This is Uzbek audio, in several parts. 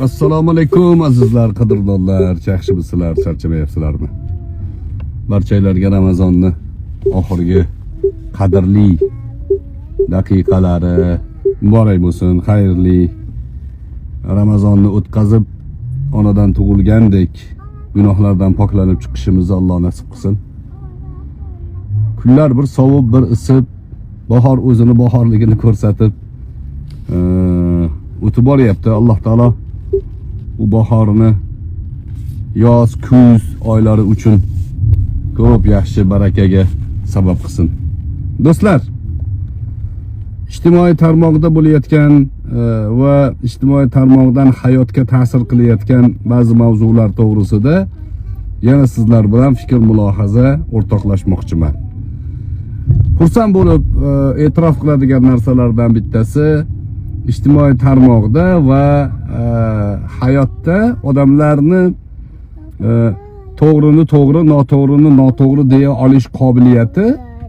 Assalomu alaykum azizlar, qadrdonlar, yaxshimisizlar, charchamayapsizlarmi? Barchalarga Ramazonni oxirgi qadrli daqiqalari muborak bo'lsin, xayrli Ramazonni o'tkazib, onadan tug'ilgandek gunohlardan poklanib chiqishimizni Alloh nasib qilsin. Kunlar bir sovib, bir isib, bahor o'zini bahorligini ko'rsatib o'tib boryapti. Alloh taolo bu bahorni yoz, kuz oylari uchun ko'p yaxshi barakaga sabab qilsin. Do'stlar, ijtimoiy tarmoqda bo'layotgan va ijtimoiy tarmoqdan hayotga ta'sir qilayotgan ba'zi mavzular to'g'risida yana sizlar bilan fikr mulohaza o'rtoqlashmoqchiman. Xursand bo'lib e'tirof qiladigan narsalardan bittasi ijtimoiy tarmoqda va hayotda odamlarni to'g'rini to'g'ri, noto'g'rini noto'g'ri deya olish qobiliyati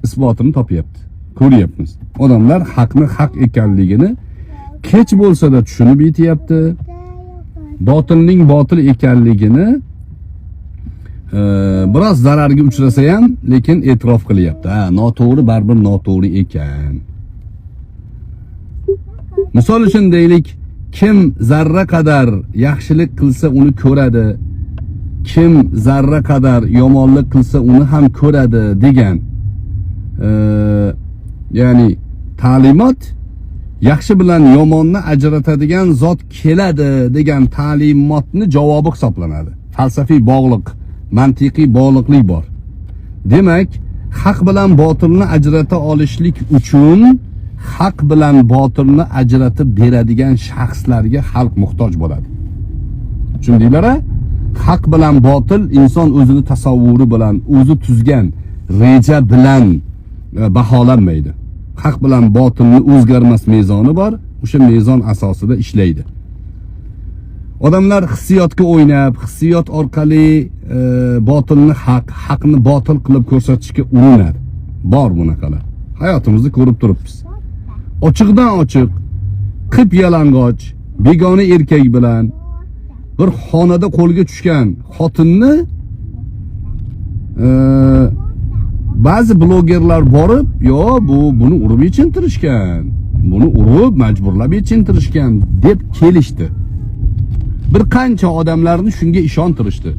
isbotini topyapti. Ko'ryapmiz. Odamlar haqni haq ekanligini kech bo'lsa-da tushunib yetyapti. Botilning botil ekanligini biroz zararga uchrasa ham, lekin e'tirof qilyapti. Noto'g'ri baribir noto'g'ri ekan. Misol uchun deylik, kim zarra qadar yaxshilik qilsa uni ko'radi, kim zarra qadar yomonlik qilsa uni ham ko'radi degan ya'ni ta'limot yaxshi bilan yomonni ajratadigan zot keladi degan ta'limotni javobi hisoblanadi. Falsafiy bog'liq, mantiqiy bog'liqlik bor. Demak, haq bilan botilni ajrata olishlik uchun haq bilan botilni ajratib beradigan shaxslarga xalq muhtoj bo'ladi. Tushundinglar? Haq bilan botil inson o'zini tasavvuri bilan, o'zi tuzgan reja bilan baholanmaydi. Haq bilan botilni o'zgarmas mezoni bor, o'sha mezon asosida ishlaydi. Odamlar hissiyotga o'ynab, hissiyot orqali botilni haq, haqni botil qilib ko'rsatishga urinadi. Bor bunaqalar. Hayotimizni ko'rib turibmiz. Ochiqdan ochiq, qip yalang'och, begona erkak bilan bir xonada qo'lga tushgan xotinni ba'zi blogerlar borib, buni urib yechintirishgan, buni urib majburlab yechintirishgan deb kelishdi. Bir qancha odamlarni shunga ishontirishdi.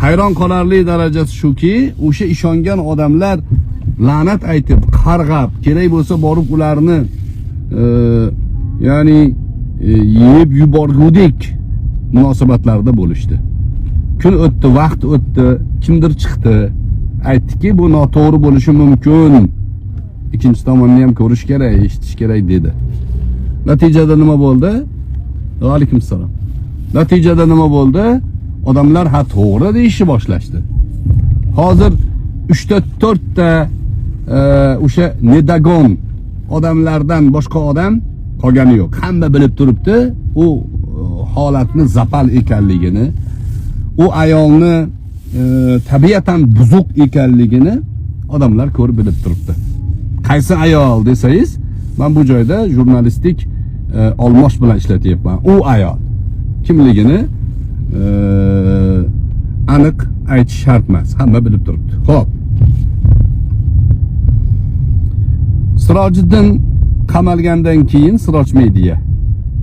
Hayron qolarli darajasi shuki, o'sha ishongan odamlar la'nat aytib, qarg'ab, kerak bo'lsa borib ularni ya'ni yeb yuborgudek munosabatlarda bo'lishdi. Kun o'tdi, vaqt o'tdi, kimdir chiqdi, aytdiki, bu noto'g'ri bo'lishi mumkin. Ikkinchi tomonni ham ko'rish kerak, eshitish kerak dedi. Natijada nima bo'ldi? Va alaykum assalom. Natijada nima bo'ldi? Odamlar to'g'ri deyishni boshlashdi. Hozir 3-4 ta o'sha nedagon odamlardan boshqa odam qolgani yo'q. Hamma bilib turibdi, u holatni zapal ekanligini, u ayolni tabiatan buzuq ekanligini odamlar ko'rib bilib turibdi. Qaysi ayol desangiz, men bu joyda jurnalistik olmosh bilan ishlatyapman. U ayol kimligini aniq aytish shart emas, hamma bilib turibdi. Xo'p. Sirojiddin qamalgandan keyin Siroj Media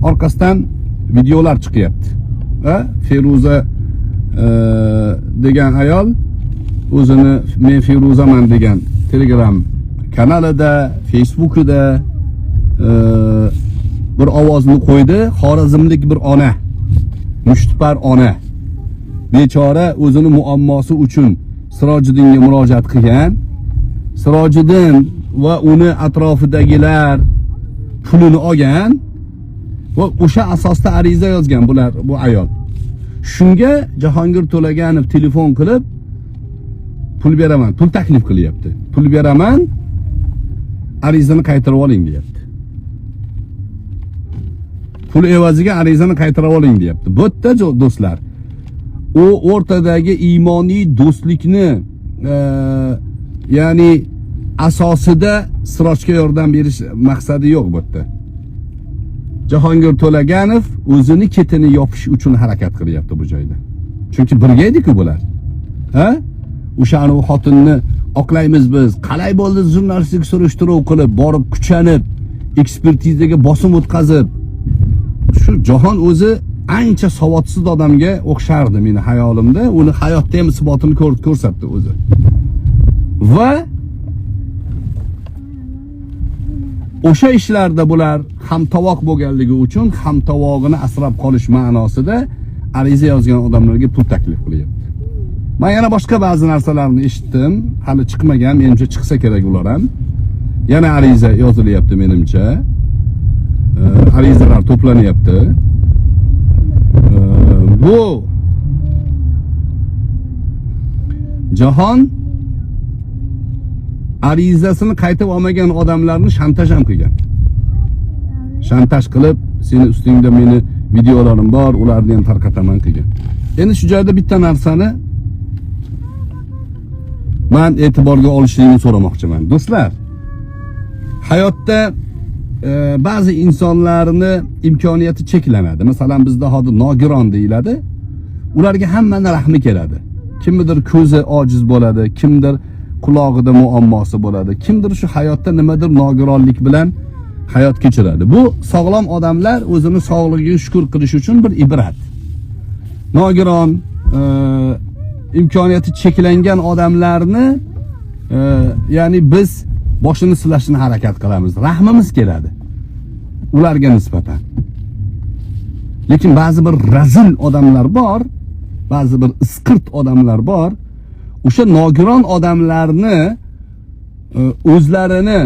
orqasidan videolar chiqyapti. Feruza degan ayol o'zini men Feruzaman degan Telegram kanalida, Facebookida bir ovozni qo'ydi. Xorazmlik bir ona, mushtipar ona bechora o'zini muammosi uchun Sirojiddinga murojaat qilgan. Sirojiddin va uni atrofidagilar pulini olgan va o'sha asosda ariza yozgan bu ayol. Shunga Jahongir To'laganov telefon qilib pul beraman, pul taklif qilyapti. Pul beraman, arizani qaytarib oling deyapti. Pul evaziga arizani qaytarib oling deyapti. Bu yerda do'stlar, u o'rtadagi iymoniy do'stlikni ya'ni asosida Sirojga yordam berish maqsadi yo'q bu yerda. Jahongir To'laganov o'zini ketini yopish uchun harakat qilyapti bu joyda. Chunki birga edi-ku bular. Ha? O'shani xotinni oqlaymiz biz. Qalay bo'ldi jurnalistik surishtiruv qilib, borib kuchanib, ekspertizaga bosim o'tkazib. Shu Jahon o'zi ancha savodsiz odamga o'xshardi meni hayolimda. Uni hayotda ham isbotini ko'rsatdi o'zi. Va o'sha ishlarda bular hamtovoq bo'lganligi uchun hamtovog'ini asrab qolish ma'nosida ariza yozgan odamlarga pul taklif qilyapti. Men yana boshqa ba'zi narsalarni eshitdim, hali chiqmagan, menimcha chiqsa kerak ular ham. Yana ariza yozilyapti menimcha. Arizalar to'planyapti. Bu Jahon arizasini qaytib olmagan odamlarni shantaj ham qilgan. Shantaj qilib, seni ustingda meni videolarim bor, ularni ham tarqataman qilgan. Endi shu joyda bitta narsani men e'tiborga olishingni so'ramoqchiman. Do'stlar, hayotda ba'zi insonlarni imkoniyati cheklanadi. Masalan, bizda hozir nogiron deyiladi. Ularga hammani rahmi keladi. Kimdir ko'zi ojiz bo'ladi, kimdir qulog'ida muammosi bo'ladi, kimdir shu hayotda nimadir nogironlik bilan hayot kechiradi. Bu sog'lom odamlar o'zini sog'ligiga shukr qilish uchun bir ibrat. Nogiron, imkoniyati cheklangan odamlarni ya'ni biz boshini silashni harakat qilamiz. Rahmimiz keladi ularga nisbatan. Lekin ba'zi bir razil odamlar bor, ba'zi bir isqirt odamlar bor. O'sha nogiron odamlarni o'zlarini,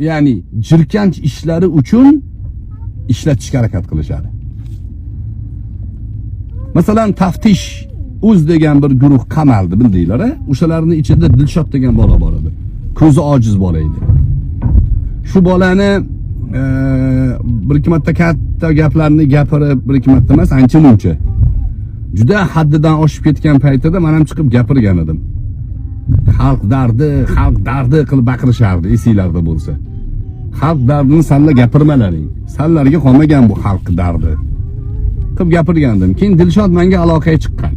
ya'ni jirkanch ishlari uchun ishlatishga harakat qilishadi. Masalan, taftish o'z degan bir guruh qamaldi, bildinglar-a? O'shalarning ichida Dilshod degan bola bor edi. Ko'zi ojiz bola edi. Shu bolani bir ikki marta katta gaplarni gapirib, bir ikki marta emas, ancha-muncha. Juda haddidan oshib ketgan paytida men ham chiqib gapirgan edim. Xalq dardi qilib baqirishardi, esinglarda bo'lsa. Xalq dardini sanlar gapirmalaring. Sanlarga qolmagan bu xalq dardi. Qilib gapirgandim. Keyin Dilshod menga aloqaga chiqqan.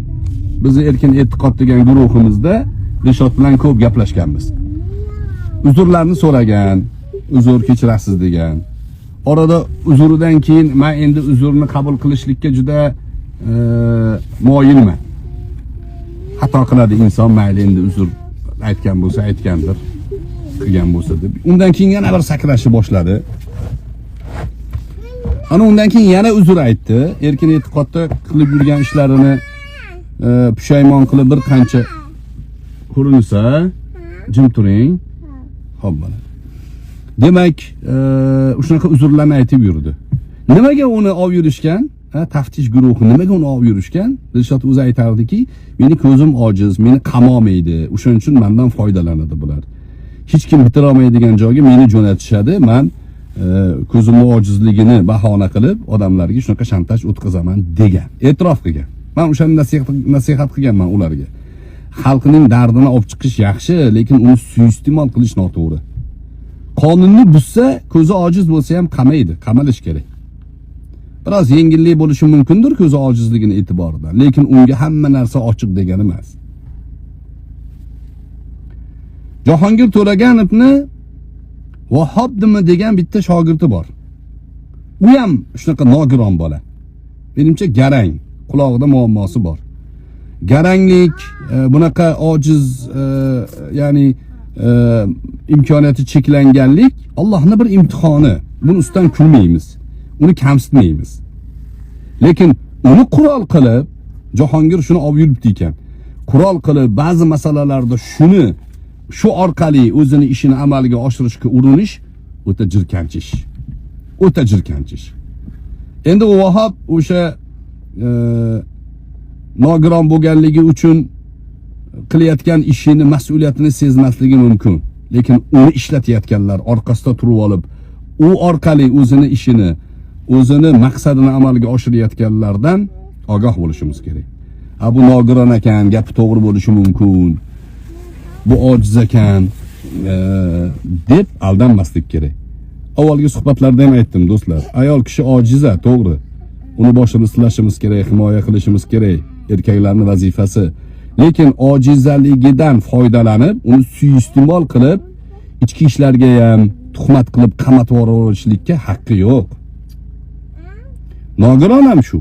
Biz Erkin E'tiqod degan guruhimizda Dilshod bilan ko'p gaplashganmiz. Uzrlarni so'ragan, uzr kechirasiz degan. Orada uzridan keyin men endi uzrni qabul qilishlikka juda moyilman. Xato qiladi inson, mayli endi uzr aytgan bo'lsa aytgandir, qilgan bo'lsa deb. Undan keyin yana bir sakrashni boshladi. Ana undan keyin yana uzr aytdi. Erkin E'tiqodda qilib yurgan ishlarini pushaymon qilib bir qancha ko'rinsa, jim turing. Xo'p bo'ladi. Demak, shunaqa uzrlarni aytib yurdi. Nimaga uni olib yurishgan? Taftish guruhi nimaga uni olib yurishgan? Dilshod o'zi aytardiki, meni ko'zim ojiz, meni qamoqmaydi. O'shaning uchun mendan foydalanadi bular. Hech kim bitira olmaydigan joyga meni jo'natishadi. Men ko'zimning ojizligini bahona qilib odamlarga shunaqa shantaj o'tkazaman degan. E'tirof qilgan. Men o'shani nasihat qilganman ularga. Xalqning dardini olib chiqish yaxshi, lekin uni suiiste'mol qilish noto'g'ri. Qonunni buzsa, ko'zi ojiz bo'lsa ham qamaydi, qamalish kerak. Biroz yengillik bo'lishi mumkindir ko'zi ojizligini e'tiboridan, lekin unga hamma narsa ochiq degani emas. Jahongir To'laganovni Vahob degan bitta shogirdi bor. U ham shunaqa nogiron bola. Menimcha garang, qulog'ida muammosi bor. Garanglik, bunaqa ojiz, ya'ni imkoniyati cheklanganlik Allohning bir imtihoni. Buni ustidan kulmaymiz. Uni kamsitmaymiz. Lekin uni qurol qilib Jahongir shuni olib yuribdi ekan. Qurol qilib ba'zi masalalarda shu orqali o'zini ishini amalga oshirishga urinish o'ta jirkanchish. O'ta jirkanchish. Endi u Vahob o'sha nogiron bo'lganligi uchun qilayotgan ishini mas'uliyatini sezmasligi mumkin. Lekin uni ishlatayotganlar orqasida turib olib, u orqali o'zini ishini, o'zini maqsadini amalga oshirayotganlardan ogoh bo'lishimiz kerak. Bu nogiron ekan, gapi to'g'ri bo'lishi mumkin. Bu ojiz ekan deb aldanmaslik kerak. avvalgi suhbatlarda ham aytdim do'stlar. Ayol kishi ojiza, to'g'ri. Uni boshini silashimiz kerak, himoya qilishimiz kerak. Erkaklarning vazifasi. Lekin ojizaligidan foydalanib, uni suiiste'mol qilib, ichki ishlarga ham tuhmat qilib qamatib yuborishlikka haqqi yo'q. Nogiron ham shu.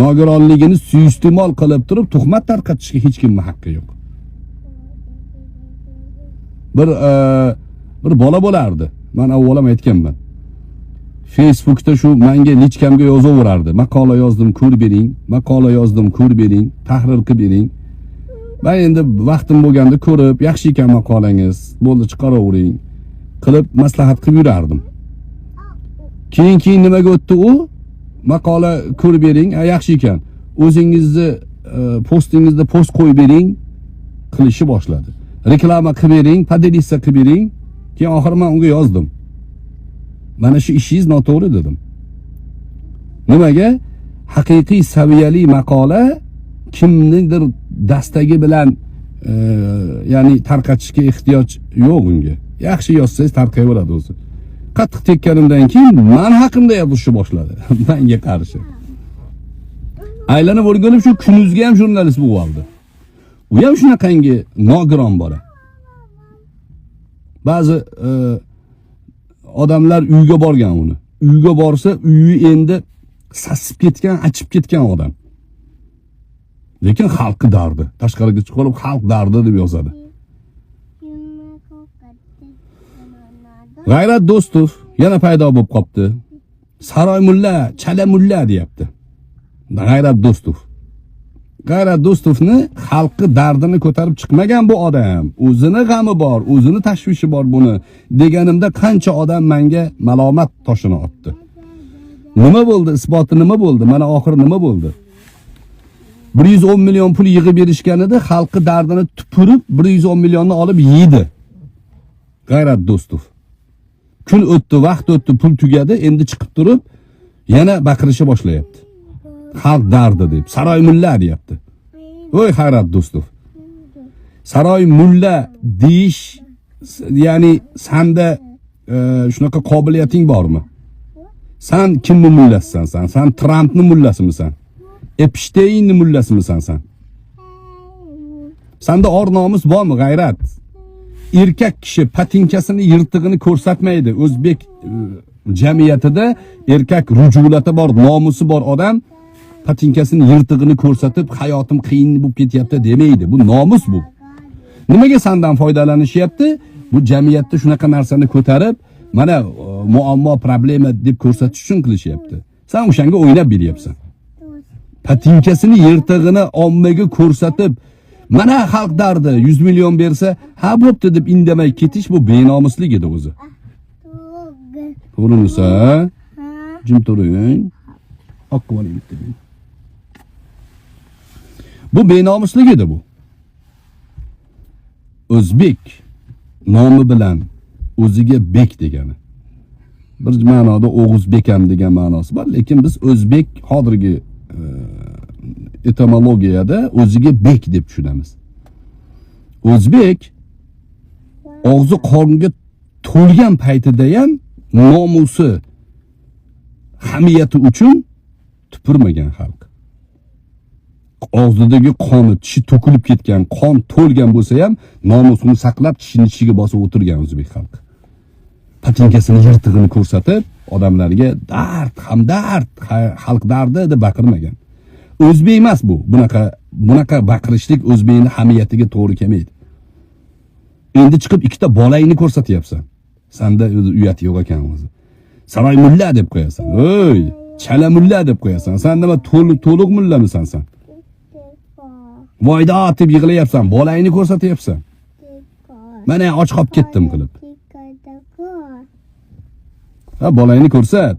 Nogironligini suiiste'mol qilib turib, tuhmat tarqatishga hech kimning haqqi yo'q. Bir bola bo'lardi. Men avval ham aytganman. Facebookda shu menga lichkamga yozaverardi. Maqola yozdim, ko'rib bering, maqola yozdim, ko'rib bering, tahrir qilib bering. Men endi vaqtim bo'lganda ko'rib, yaxshi ekan maqolangiz, bo'ldi chiqaravering qilib maslahat qilib yurardim. Keyin nimaga o'tdi u? Maqola ko'rib bering, yaxshi ekan. O'zingizni postingizda post qo'yib bering qilishni boshladi. Reklama qilib bering, podelisa qilib bering. Keyin oxir men unga yozdim. Mana shu ishingiz noto'g'ri dedim. Nimaga? Haqiqiy saviyali maqola kimningdir dastagi bilan ya'ni tarqatishga ehtiyoj yo'q unga. Yaxshi yozsangiz tarqayveradi o'zi. Qattiq tekkanimdan keyin men haqimda yozishni boshladi. Menga qarshi. Aylanib o'rganib shu kunuzga ham jurnalist bo'lib oldi. U ham shunaqangi nogiron bola. Ba'zi odamlar uyga borgan uni. Uyga borsa, uyi endi sasib ketgan, achib ketgan odam. Lekin xalqi dardi. Tashqariga chiqib xalq dardi deb yozadi. G'ayrat Do'stov yana paydo bo'lib qopti. Saroy mulla, chala mulla deyapti. G'ayrat Do'stov. G'ayrat Do'stovni xalqi dardini ko'tarib chiqmagan bu odam. O'zini g'ami bor, o'zini tashvishi bor buni deganimda qancha odam menga malomat toshini otdi. Nima bo'ldi? Isboti nima bo'ldi? Mana oxiri nima bo'ldi? 110 million pul yig'ib berishganida xalqi dardini tupurib 110 millionni olib yedi. G'ayrat Do'stov. Kun o'tdi, vaqt o'tdi, pul tugadi, endi chiqib turib yana baqirishni boshlayapti. Xalq dardi deb, saroy mulla deyapti. Voy G'ayrat Do'stov. Saroy mulla deyish, ya'ni senda shunaqa qobiliyating bormi? Sen kimning mullasisan sen? Sen Trumpning mullasimisan? Epsteinning mullasimisan sen? Senda or nomus bormi g'ayrat? Erkak kishi patinkasini yirtig'ini ko'rsatmaydi. O'zbek jamiyatida erkak rujulati bor, nomusi bor odam patinkasini yirtig'ini ko'rsatib, hayotim qiyin bo'lib ketyapti demaydi. Bu nomus bu. Nimaga sendan foydalanishyapti? Bu jamiyatda shunaqa narsani ko'tarib, mana muammo, problema deb ko'rsatish uchun qilishyapti. Sen o'shanga o'ynab beryapsan. Patinkasini yirtig'ini ommaga ko'rsatib, mana xalq dardi 100 million bersa, ha bo'pti deb indamay ketish bu benomuslik edi o'zi. To'g'rimisa? Jim turing. Oqqo'ling bitta. Bu benomuslik edi bu. O'zbek nomi bilan o'ziga bek degani. Bir ma'noda O'g'uzbekam degan ma'nosi bor, lekin biz o'zbek hozirgi etimologiyada o'ziga bek deb tushunamiz. O'zbek og'zi qorniga to'lgan paytida ham nomusi, hamiyati uchun tupurmagan xalq. Og'zidagi qoni, tishi to'kilib ketgan, qon to'lgan bo'lsa ham nomusini saqlab tishini ichiga bosib o'tirgan o'zbek xalqi. Patinkasini yirtig'ini ko'rsatib, odamlarga dard, hamdard, xalq dardi deb baqirmagan. O'zbek emas bu. Bunaqa baqirishlik o'zbekning hamiyatiga to'g'ri kelmaydi. Endi chiqib ikkita bolangni ko'rsatyapsan. Senda uyat yo'q ekan o'zi. Saroy mulla deb qo'yasan. Oy, chala mulla deb qo'yasan. Sen nima to'liq mullamisan sen? Voyda deb yig'layapsan, bolangni ko'rsatyapsan. Mana och qolib ketdim qilib. Ha, bolangni ko'rsat.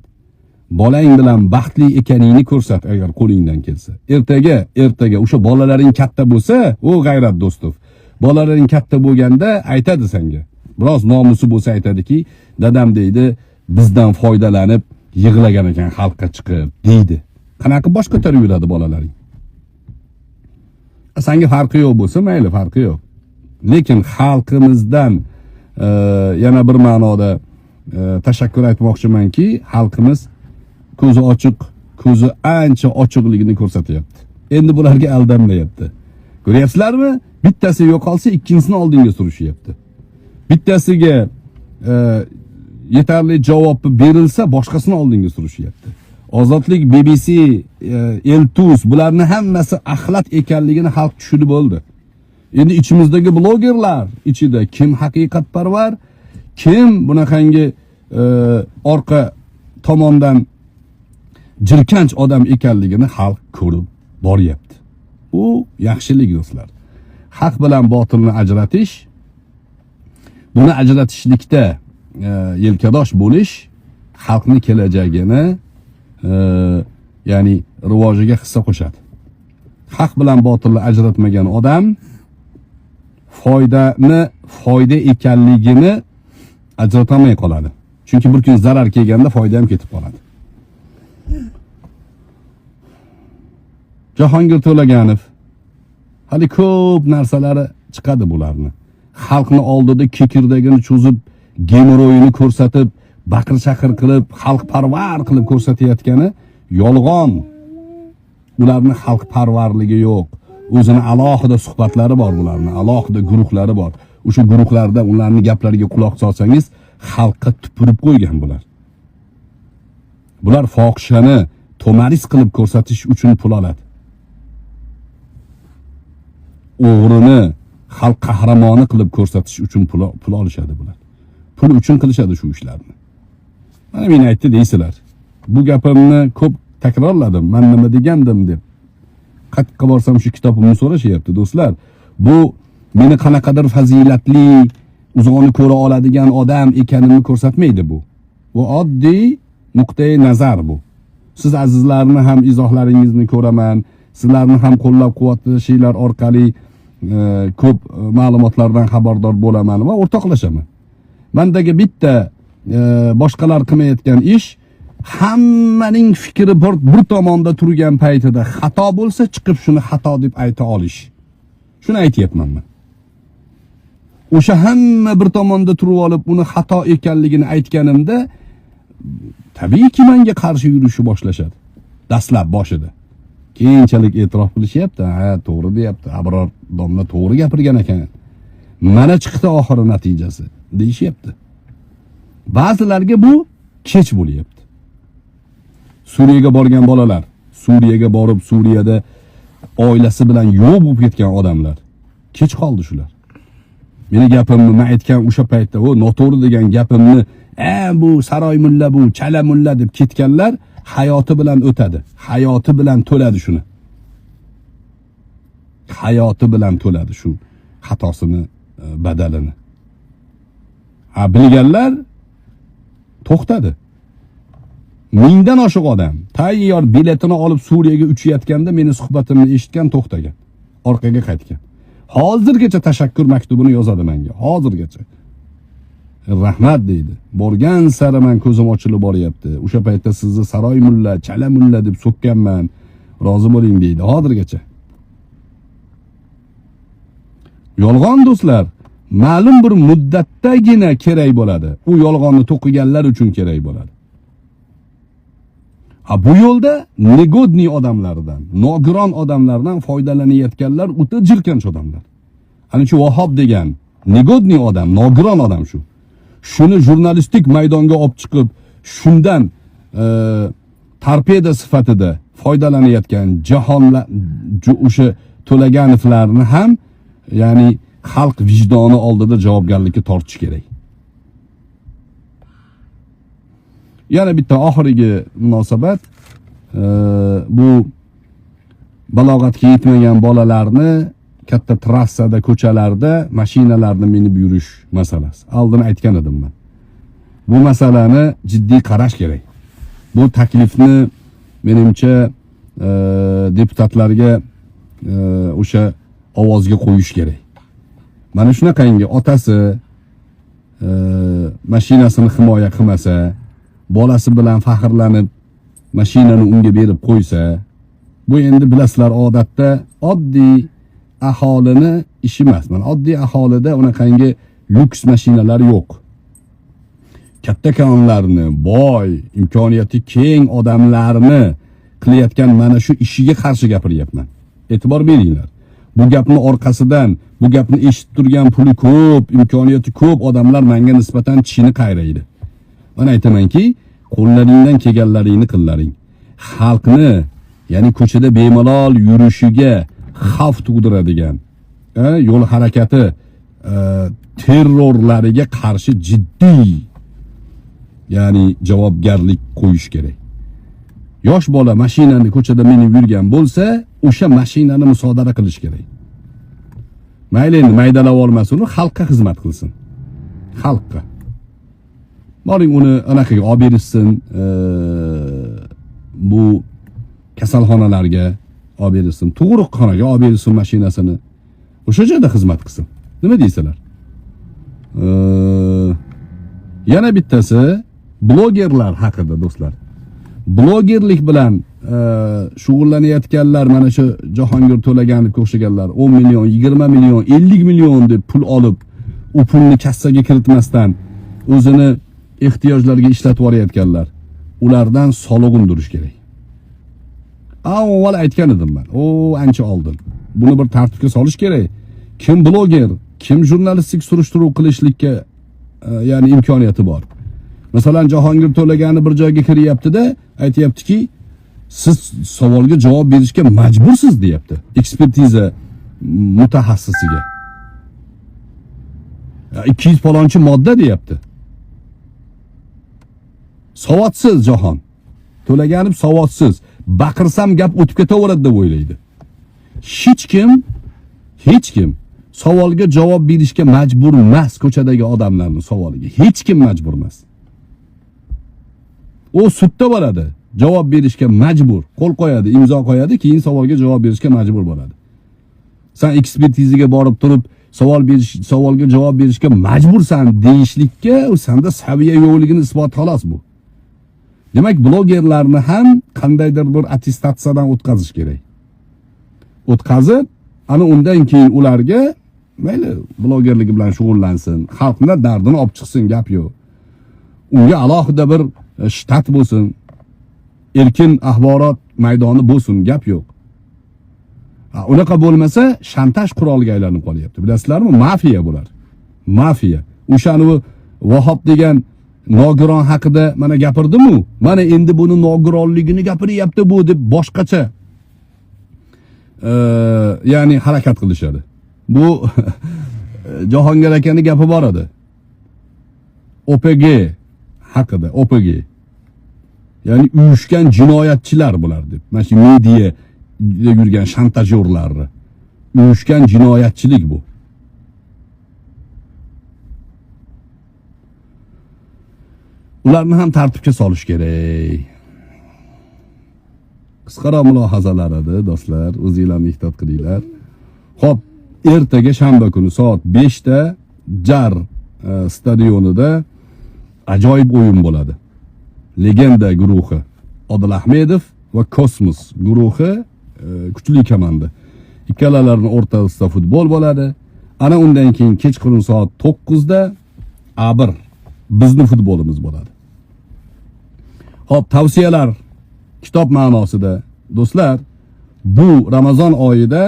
Bolang bilan baxtli ekaningni ko'rsat agar qo'lingdan kelsa. Ertaga o'sha bolalaring katta bo'lsa, o G'ayrat Do'stov. Bolalaring katta bo'lganda aytadi senga. Biroz nomusi bo'lsa aytadiki, dadam deydi, bizdan foydalanib yig'lagan ekan xalqqa chiqib deydi. Qanaqa bosh ko'tarib yuradi bolalaring? Senga farqi yo'q bo'lsa, mayli, farqi yo'q. Lekin xalqimizdan yana bir ma'noda tashakkur aytmoqchimanki, xalqimiz ko'zi ochiq, ko'zi ancha ochiqligini ko'rsatyapti. Endi bularga aldanmayapti. Ko'ryapsizlarmi? Bittasi yo'qolsa, ikkinchisini oldinga surishyapti. Bittasiga yetarli javob berilsa, boshqasini oldinga surishyapti. Ozodlik, BBC, Eltus bularning hammasi axlat ekanligini xalq tushunib bo'ldi. Endi ichimizdagi blogerlar ichida kim haqiqatparvar, kim bunaqangi orqa tomondan jirkanch odam ekanligini xalq ko'rib boryapti. U yaxshilik do'stlar. Haq bilan botilni ajratish, buni ajratishlikda yelkadosh bo'lish xalqning kelajagini ya'ni rivojiga hissa qo'shadi. Haq bilan botilni ajratmagan odam foyda ekanligini ajratolmay qoladi. Chunki bir kun zarar kelganda foyda ham ketib qoladi. Jahongir To'laganov hali ko'p narsalari chiqadi bularni. Xalqni oldida kekirdagini cho'zib, gemoroyini ko'rsatib, baqir-chaqir qilib, xalqparvar qilib ko'rsatayotgani yolg'on. Ularning xalqparvarligi yo'q. O'zini alohida suhbatlari bor bularning, alohida guruhlari bor. O'sha guruhlarda ularning gaplariga quloq solsangiz, xalqqa tupurib qo'ygan bular. Bular fohishani to'maris qilib ko'rsatish uchun pul oladi. O'g'rini xalq qahramoni qilib ko'rsatish uchun pul olishadi bular. Pul uchun qilishadi shu ishlarni. Mana men aytdi deysizlar. Bu gapimni ko'p takrorladim. Men nima degandim deb. Qayerga borsam shu kitobimni so'rashyapti do'stlar. Bu meni qanaqadir fazilatli, uzog'ini ko'ra oladigan odam ekanimni ko'rsatmaydi bu. Bu oddiy nuqtai nazar bu. Siz azizlarni ham izohlaringizni ko'raman, sizlarni ham qo'llab-quvvatlashinglar orqali ko'p ma'lumotlardan xabardor bo'laman va o'rtoqlashaman. Mendagi bitta boshqalar qilmayotgan ish, hammaning fikri bir tomonda turgan paytida xato bo'lsa, chiqib shuni xato deb ayta olish. Shuni aytayapman men. O'sha hamma bir tomonda turib olib, uni xato ekanligini aytganimda, tabiiyki menga qarshi yurishni boshlashadi. Dastlab boshida. Keyinchalik e'tirof qilishyapti, ha, to'g'ri deyapti, Abror domla to'g'ri gapirgan ekan. Mana chiqdi oxiri natijasi, deyishyapti. Ba'zilarga bu kech bo'lyapti. Suriyaga borgan bolalar, Suriyaga borib, Suriyada oilasi bilan yo'q bo'lib ketgan odamlar. Kech qoldi shular. Meni gapimni men aytgan o'sha paytda, o noto'g'ri degan gapimni, bu saroy mulla bu, chala mulla deb ketganlar hayoti bilan o'tadi. Hayoti bilan to'ladi shuni. Hayoti bilan to'ladi shu xatosini, badalini. Bilganlar to'xtadi. Mingdan oshiq odam tayyor biletini olib Suriyaga uchayotganda meni suhbatimni eshitgan, to'xtagan. Orqaga qaytgan. Hozirgacha tashakkur maktubini yozadi menga. Hozirgacha. Rahmat deydi. Borgan sari men ko'zim ochilib boryapti. O'sha paytda sizni saroy mulla, chala mulla deb so'kkanman. Rozi bo'ling deydi hozirgacha. Yolg'on do'stlar, ma'lum bir muddatdagina kerak bo'ladi. U yolg'onni to'qiganlar uchun kerak bo'ladi. Bu yo'lda negodniy odamlardan, nogiron odamlardan foydalanayotganlar o'ta jirkanch odamlar. Ana shu Vahob degan negodniy odam, nogiron odam shu. Shuni jurnalistik maydonga olib chiqib, shundan torpeda sifatida foydalanayotgan jahonlar o'sha To'laganovlarni ham, ya'ni xalq vijdoni oldida javobgarlikka tortish kerak. Yana bitta oxirgi munosabat, bu balog'atga yetmagan bolalarni katta trassada, ko'chalarda mashinalarni minib yurish masalasi. Oldin aytgan edim men. Bu masalani jiddiy qarash kerak. Bu taklifni menimcha deputatlarga o'sha ovozga qo'yish kerak. Mana shunaqangi otasi mashinasini himoya qilmasa, bolasi bilan faxrlanib mashinani unga berib qo'ysa, bu endi bilasizlar, odatda oddiy aholini ishi emas. Mana oddiy aholida unaqangi lyuks mashinalar yo'q. kattakonlarni, boy, imkoniyati keng odamlarni qilayotgan mana shu ishiga qarshi gapiryapman. E'tibor beringlar. Bu gapning orqasidan, bu gapni eshitib turgan puli ko'p, imkoniyati ko'p odamlar menga nisbatan tishini qayraydi. Men aytamanki, qo'llaringdan kelganlaringni qillaring. Xalqni, ya'ni ko'chada bemalol yurishiga xavf tug'diradigan, yo'l harakati terrorlariga qarshi jiddiy, ya'ni javobgarlik qo'yish kerak. Yosh bola mashinani ko'chada minib yurgan bo'lsa, o'sha mashinani musodara qilish kerak. Mayli endi maydalab olmasin, uni xalqqa xizmat qilsin. Xalqqa. Boring uni anaqaga olib berishsin, bu kasalxonalarga olib berishsin, tug'ruqxonaga olib berishsin mashinasini. O'sha joyda xizmat qilsin. Nima deysilar? Yana bittasi blogerlar haqida do'stlar. Blogerlik bilan shug'ullanayotganlar, mana shu Jahongir To'laganov o'xshaganlar 10 million, 20 million, 50 million deb pul olib, u pulni kassaga kiritmasdan o'zini ehtiyojlarga ishlatib yuborayotganlar. Ulardan soliq undirish kerak. Avval aytgan edim men. Ancha oldin. Buni bir tartibga solish kerak. Kim bloger, kim jurnalistik surishtiruv qilishlikka ya'ni imkoniyati bor. Masalan, Jahongir To'laganov bir joyga kiryapti-da, aytayaptiki, siz savolga javob berishga majbursiz deyapti. Ekspertiza mutaxassisiga. 200 falonchi modda deyapti. Savodsiz Jahon. To'laganov savodsiz. Baqirsam gap o'tib ketaveradi deb o'ylaydi. Hech kim savolga javob berishga majbur emas, ko'chadagi odamlarning savoliga. Hech kim majbur emas. O sudda bo'ladi, javob berishga majbur, qo'l qo'yadi, imzo qo'yadi, keyin savolga javob berishga majbur bo'ladi. Sen ekspertizaga borib turib, savolga javob berishga majbursan deyishlikka, u senda saviya yo'qligini isbot xolos bu. Demak, blogerlarni ham qandaydir bir attestatsiyadan o'tkazish kerak. O'tkazib, ana undan keyin ularga mayli blogerligi bilan shug'ullansin, xalqning dardini olib chiqsin, gap yo'q. Unga alohida bir shtat bo'lsin, erkin axborot maydoni bo'lsin, gap yo'q. Unaqa bo'lmasa, shantaj quroliga aylanib qolyapti. Bilasizlarmi? Mafiya bular. Mafiya. O'shani Vahob degan nogiron haqida mana gapirdim-ku. Mana endi buni nogironligini gapiryapti bu deb boshqacha ya'ni harakat qilishadi. Bu Jahongir akaning gapi bor edi. OPG haqida, OPG. Ya'ni uyushgan jinoyatchilar bular deb. Mana shu media yurgan shantajyorlar. Uyushgan jinoyatchilik bu. Ularni ham tartibga solish kerak. Qisqaroq mulohazalar edi do'stlar, o'zingizlarni ehtiyot qilinglar. Xo'p, ertaga shanba kuni soat 5 da Jar stadionida ajoyib o'yin bo'ladi. Legenda guruhi Odil Ahmedov va Kosmos guruhi kuchli komanda. Ikkalalarini o'rtasida futbol bo'ladi. Ana undan keyin kechqurun soat 9 da A1 bizning futbolimiz bo'ladi. Xo'p, tavsiyalar kitob ma'nosida do'stlar, bu Ramazon oyida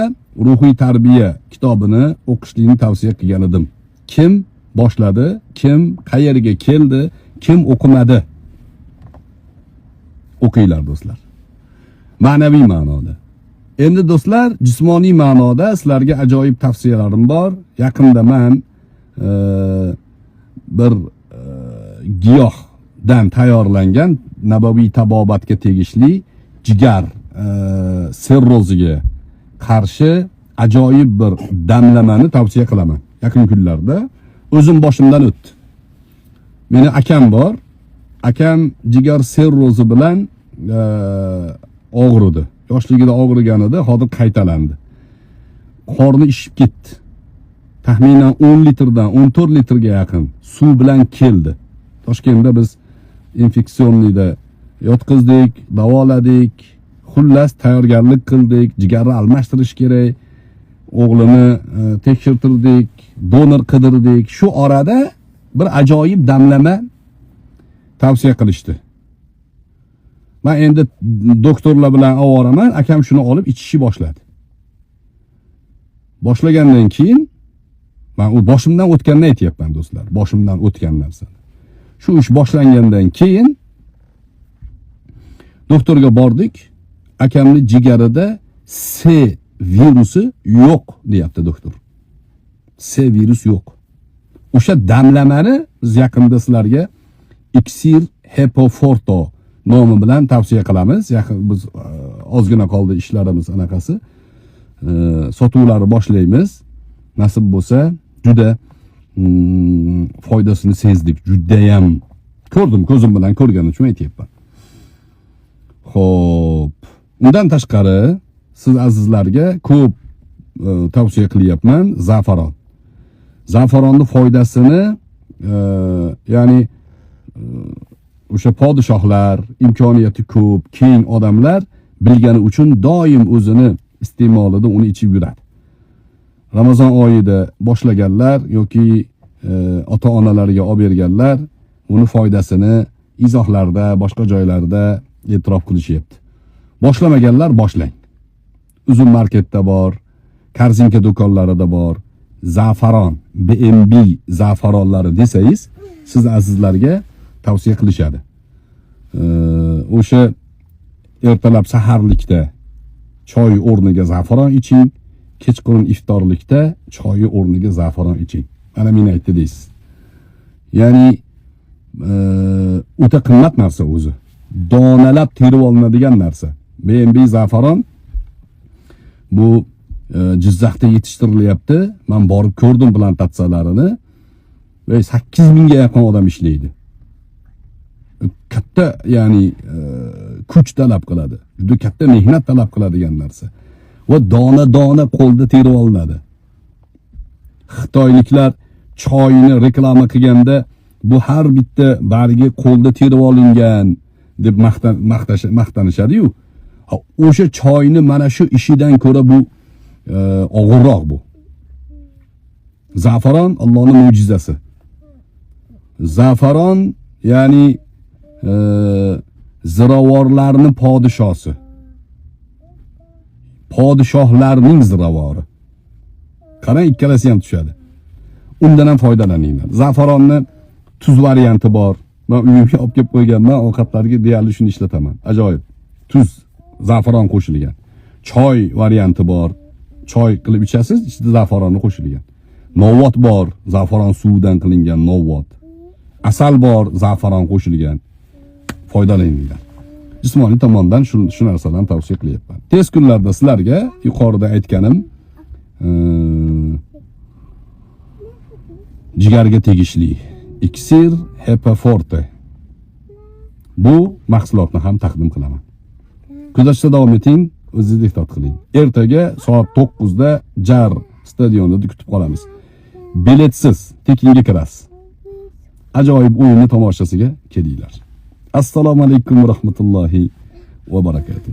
ruhiy tarbiya kitobini o'qishlikni tavsiya qilgan edim. Kim boshladi, kim qayerga keldi, kim o'qimadi? O'qinglar do'stlar. Ma'naviy ma'noda. Endi do'stlar, jismoniy ma'noda sizlarga ajoyib tavsiyalarim bor. Yaqinda men bir giyohdan tayyorlangan nabaviy tabobatga tegishli jigar sirroziga qarshi ajoyib bir damlamani tavsiya qilaman. Yaqin kunlarda o'zim boshimdan o'tdi. Meni akam bor. Akam jigar sirrozi bilan og'ridi. Yoshligida og'rigan edi, hozir qaytalandi. Qorni ishib ketdi. Taxminan 10 litrdan 14 litrga yaqin suv bilan keldi. Toshkentda biz infeksionida yotqizdik, davoladik, xullas tayyorgarlik qildik, jigarni almashtirish kerak. O'g'lini tekshirtirdik, donor qidirdik. Shu orada bir ajoyib damlama tavsiya qilishdi. Men endi doktorlar bilan ovoraman, akam shuni olib ichishni boshladi. Boshlagandan keyin men u boshimdan o'tganini aytyapman do'stlar, boshimdan o'tgan narsani. Shu ish boshlangandan keyin doktorga bordik. Akamning jigarida C virusi yo'q deyapti doktor. C virus yo'q. O'sha damlamani biz yaqinda sizlarga Iksir Hepoforto nomi bilan tavsiya qilamiz. Yaqin biz ozgina qoldi ishlarimiz anaqasi. Sotuvlarni boshlaymiz. Nasib bo'lsa, juda foydasini sezdik. Juda ham ko'rdim, ko'zim bilan ko'rganim uchun aytayapman. Xo'p, undan tashqari siz azizlarga ko'p tavsiya qilyapman za'faron. Za'faronning foydasini ya'ni o'sha podshohlar, imkoniyati ko'p, keng odamlar bilgani uchun doim o'zini iste'molida uni ichib yuradi. Ramazon oyida boshlaganlar yoki ota-onalariga olib berganlar uni foydasini izohlarda, boshqa joylarda e'tirof qilishyapti. Boshlamaganlar boshlang. Uzun marketda bor, Korzinka do'konlarida bor. Za'faron, BMB za'faronlari desangiz, siz azizlarga tavsiya qilishadi. O'sha ertalab saharlikda choy o'rniga za'faron iching, kechqurun iftorlikda choy o'rniga za'faron iching. Mana men aytdi deysiz. Ya'ni o'ta qimmat narsa o'zi. Donalab terib olinadigan narsa. BMB za'faron bu Jizzaxda yetishtirilyapti. Men borib ko'rdim plantatsiyalarini va 8000 ga yaqin odam ishlaydi. Katta, ya'ni kuch talab qiladi. Juda katta mehnat talab qiladigan narsa. Va dona-dona qo'lda terib olinadi. Xitoyliklar choyni reklama qilganda bu har bitta bargi qo'lda terib olingan deb maqtanishadi-yu. O'sha choyni mana shu ishidan ko'ra bu og'irroq bu. Za'faron Allohning mo'jizasi. Za'faron ya'ni ziravorlarning podshosi. Podshohlarning ziravori. Qarang, ikkalasi ham tushadi. Undan ham foydalaninglar. Za'faronni tuz varianti bor. Men uyimga olib kelib qo'yganman, ovqatlarga deyarli shuni ishlataman. Ajoyib. Tuz, za'faron qo'shilgan. Choy varianti bor. Choy qilib ichasiz, ichida za'faronni qo'shilgan. Novvot bor, za'faron suvidan qilingan novvot. Asal bor, za'faron qo'shilgan. Foydalaninglar. Jismoniy tomondan shu narsalarni tavsiya qilyapman. Tez kunlarda sizlarga yuqorida aytganim jigarga tegishli Iksir Hepoforte bu mahsulotni ham taqdim qilaman. Kuzatishda davom eting, o'zingiz ehtiyot qiling. Ertaga soat 9 da Jar stadionida kutib qolamiz. Biletsiz, tekinga kirasiz. Ajoyib o'yinni tomoshasiga kelinglar. Assalomu alaykum va rahmatullohi va barakatuh.